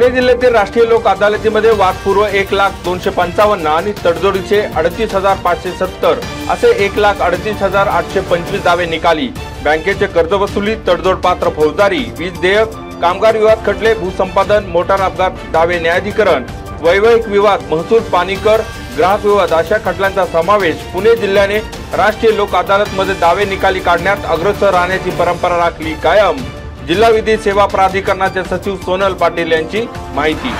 पुणे जिल्ह्यातील राष्ट्रीय लोक अदालतीमध्ये वादपूर्व 1,02,55 आणि तडजोडीचे 38,570 असे 1,38,825 दावे निकाली। बँकेचे कर्ज वसुली, तडजोड पात्र फौजदारी, वीज देयक, कामगार विवाद खटले, भूसंपादन, मोटार अपघात दावे न्यायाधिकरण, वैवाहिक विवाद, महसूल, पाणी कर, ग्राहक विवाद अशा खटल्यांचा समावेश पुणे जिल्ह्याने राष्ट्रीय लोक अदालत मध्ये दावे निकाली काढण्यात अग्रेसर राहण्याची परंपरा राखली कायम। जिल्हा विधी सेवा प्राधिकरणाचे सचिव सोनल पाटील यांची माहिती।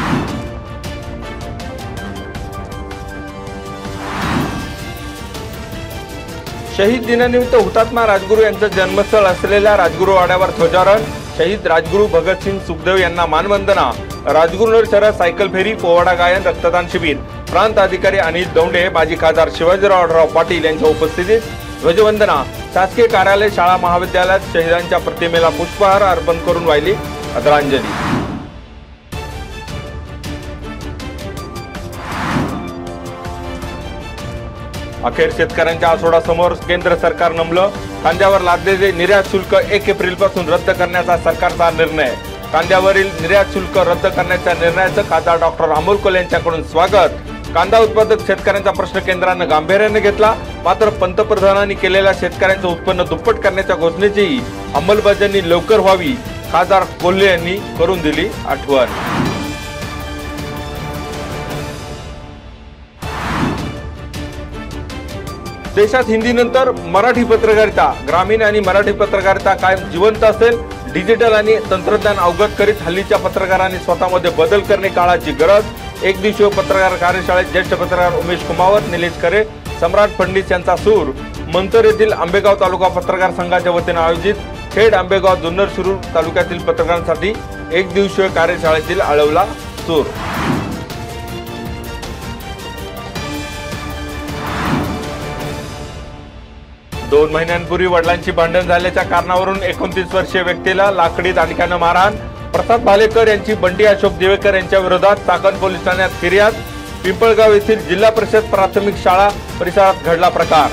शहीद दिनानिमित्त हुतात्मा राजगुरू यांचं जन्मस्थळ असलेल्या राजगुरू वाड्यावर ध्वजारोहण, शहीद राजगुरू भगतसिंग सुखदेव यांना मानवंदना, राजगुरूनगर शहरात सायकल फेरी, पोवाडा गायन, रक्तदान शिबिर, प्रांत अधिकारी अनिल दौंडे, माजी खासदार शिवाजीराव पाटील यांच्या उपस्थितीत ध्वजवंदना, शासकीय कार्यालय, शाळा, महाविद्यालयात शहीदांच्या प्रतिमेला पुष्पहार अर्पण करून वाहिली आदरांजली। अखेर शेतकऱ्यांच्या आसोडासमोर केंद्र सरकार नमलं, कांद्यावर लादलेले निर्यात शुल्क 1 एप्रिलपासून रद्द करण्याचा सरकारचा निर्णय। कांद्यावरील निर्यात शुल्क रद्द करण्याच्या निर्णयाचं खासदार डॉक्टर अमोल कोल्हे यांच्याकडून स्वागत। कांदा उत्पादक शेतकऱ्यांचा प्रश्न केंद्राने गांभीर्याने घेतला, मात्र पंतप्रधानांनी केलेल्या शेतकऱ्यांचं उत्पन्न दुप्पट करण्याच्या घोषणेची अंमलबजावणी लवकर व्हावी, खासदार कोल्हे यांनी करून दिली आठवण। देशात हिंदीनंतर मराठी पत्रकारिता, ग्रामीण आणि मराठी पत्रकारिता कायम जिवंत असेल। डिजिटल आणि तंत्रज्ञान अवगत करीत हल्लीच्या पत्रकारांनी स्वतःमध्ये बदल करणे काळाची गरज। एक दिवसीय पत्रकार कार्यशाळेत ज्येष्ठ पत्रकार उमेश कुमावत, निलेश खरे, सम्राट फडणीस यांचा सूर। मंतर येथील आंबेगाव तालुका पत्रकार संघाच्या वतीने आयोजित खेड, आंबेगाव, जुन्नर, शिरूर तालुक्यातील पत्रकारांसाठी एक दिवसीय कार्यशाळेतील आळवला सूर। दोन महिन्यांपूर्वी वडिलांची भांडण झाल्याच्या कारणावरून 29 वर्षीय व्यक्तीला लाकडी दांडक्याने मारहाण, प्रसाद भालेकर यांची बंटी अशोक देवेकर यांच्या विरोधात चाकण पोलीस ठाण्यात फिर्याद। पिंपळगाव येथील जिल्हा परिषद प्राथमिक शाळा परिसरात घडला प्रकार।